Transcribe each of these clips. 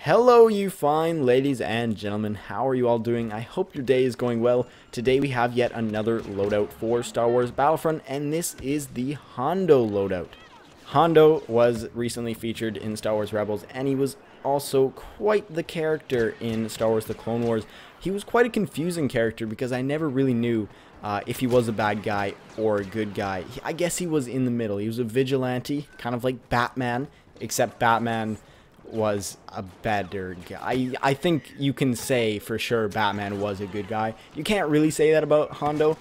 Hello you fine ladies and gentlemen, how are you all doing? I hope your day is going well. Today we have yet another loadout for Star Wars Battlefront, and this is the Hondo Loadout. Hondo was recently featured in Star Wars Rebels, and he was also quite the character in Star Wars The Clone Wars. He was quite a confusing character because I never really knew if he was a bad guy or a good guy. I guess he was in the middle. He was a vigilante, kind of like Batman, except Batman was a better guy. I think you can say for sure Batman was a good guy. You can't really say that about Hondo.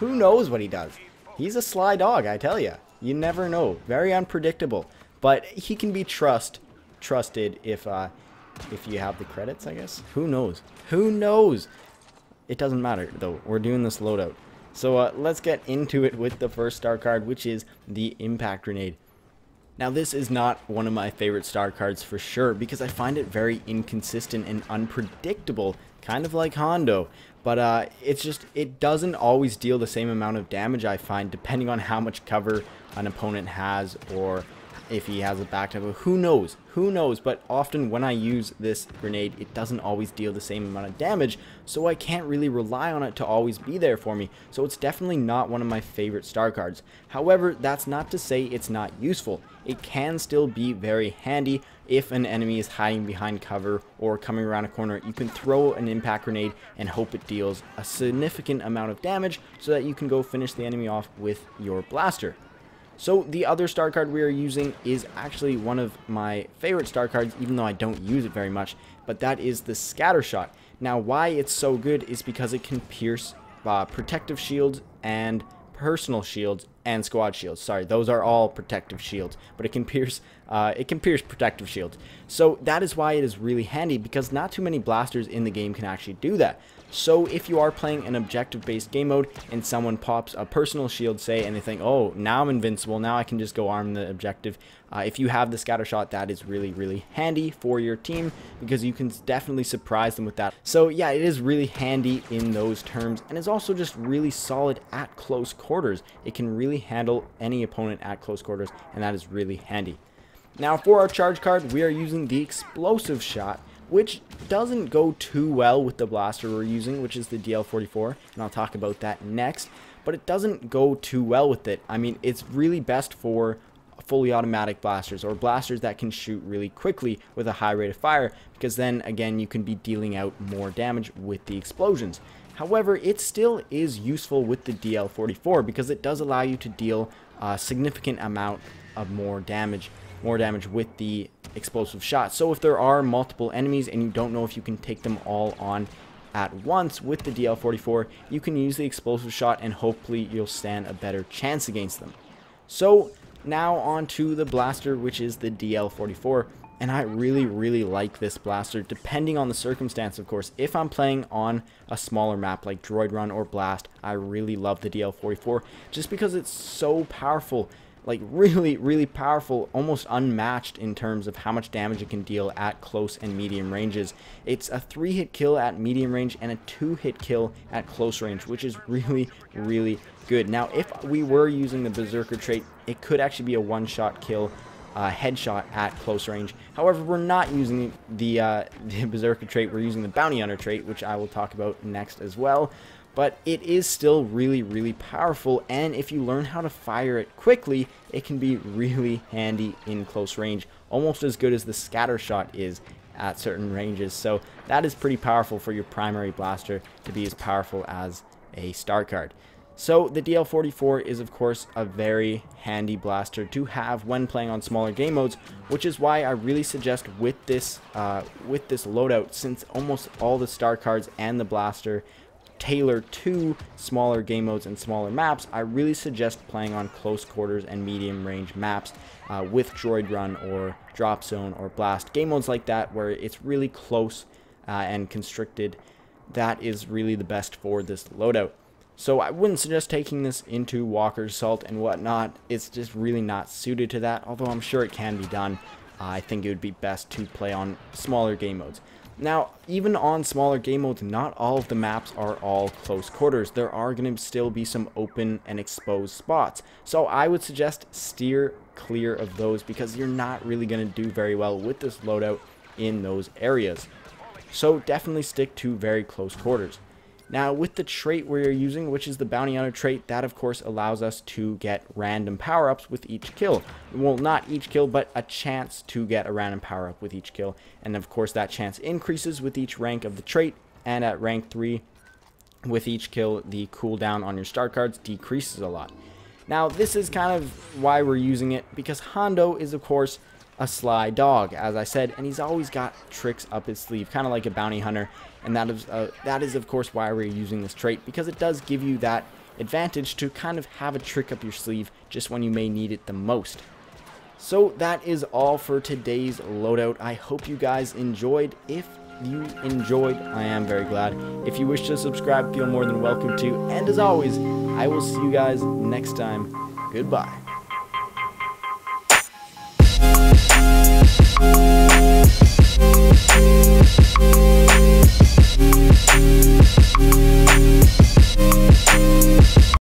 Who knows what he does. He's a sly dog, I tell you. You never know. Very unpredictable. But he can be trusted if you have the credits, I guess. Who knows? Who knows? It doesn't matter though. We're doing this loadout. So let's get into it with the first star card, which is the impact grenade. Now this is not one of my favorite star cards for sure because I find it very inconsistent and unpredictable, kind of like Hondo. But it doesn't always deal the same amount of damage, I find, depending on how much cover an opponent has or if he has a back tempo. Who knows? Who knows? But often when I use this grenade, it doesn't always deal the same amount of damage, so I can't really rely on it to always be there for me. So it's definitely not one of my favorite star cards. However, that's not to say it's not useful. It can still be very handy if an enemy is hiding behind cover or coming around a corner. You can throw an impact grenade and hope it deals a significant amount of damage so that you can go finish the enemy off with your blaster. So the other star card we are using is actually one of my favorite star cards, even though I don't use it very much, but that is the scatter shot. Now why it's so good is because it can pierce protective shields and personal shields and squad shields. Sorry, those are all protective shields, but it can pierce protective shields. So that is why it is really handy, because not too many blasters in the game can actually do that. So if you are playing an objective-based game mode and someone pops a personal shield, say, and they think, oh, now I'm invincible, now I can just go arm the objective. If you have the scatter shot, that is really, really handy for your team because you can definitely surprise them with that. So yeah, it is really handy in those terms, and it's also just really solid at close quarters. It can really handle any opponent at close quarters, and that is really handy. Now for our charge card, we are using the explosive shot, which doesn't go too well with the blaster we're using, which is the DL-44, and I'll talk about that next, but it doesn't go too well with it. I mean, it's really best for fully automatic blasters or blasters that can shoot really quickly with a high rate of fire, because then again you can be dealing out more damage with the explosions. However, it still is useful with the DL-44 because it does allow you to deal a significant amount of more damage with the explosive shot. So if there are multiple enemies and you don't know if you can take them all on at once with the DL-44, you can use the explosive shot and hopefully you'll stand a better chance against them. So now on to the blaster, which is the DL-44, and I really like this blaster depending on the circumstance, of course. If I'm playing on a smaller map like Droid Run or Blast, I really love the DL-44 just because it's so powerful. Like really powerful, almost unmatched in terms of how much damage it can deal at close and medium ranges. It's a 3-hit kill at medium range and a 2-hit kill at close range, which is really good. Now if we were using the Berserker trait, it could actually be a one-shot kill, headshot at close range. However, we're not using the Berserker trait, we're using the Bounty Hunter trait, which I will talk about next as well. But it is still really powerful, and if you learn how to fire it quickly, it can be really handy in close range, almost as good as the scatter shot is at certain ranges. So that is pretty powerful for your primary blaster to be as powerful as a star card. So the DL-44 is of course a very handy blaster to have when playing on smaller game modes, which is why I really suggest with this loadout, since almost all the star cards and the blaster tailor to smaller game modes and smaller maps, I really suggest playing on close quarters and medium range maps with Droid Run or Drop Zone or Blast. Game modes like that where it's really close and constricted, that is really the best for this loadout. So I wouldn't suggest taking this into Walker's Assault and whatnot. It's just really not suited to that, although I'm sure it can be done. I think it would be best to play on smaller game modes. Now, even on smaller game modes, not all of the maps are all close quarters. There are going to still be some open and exposed spots. So I would suggest steer clear of those because you're not really going to do very well with this loadout in those areas. So definitely stick to very close quarters. Now with the trait we're using, which is the Bounty Hunter trait, that of course allows us to get random power-ups with each kill. Well, not each kill, but a chance to get a random power-up with each kill. And of course that chance increases with each rank of the trait, and at rank 3, with each kill, the cooldown on your start cards decreases a lot. Now this is kind of why we're using it, because Hondo is of course a sly dog, as I said, and he's always got tricks up his sleeve, kind of like a bounty hunter, and that is of course why we're using this trait, because it does give you that advantage to kind of have a trick up your sleeve just when you may need it the most. So that is all for today's loadout. I hope you guys enjoyed. If you enjoyed, I am very glad. If you wish to subscribe, feel more than welcome to, and as always, I will see you guys next time. Goodbye.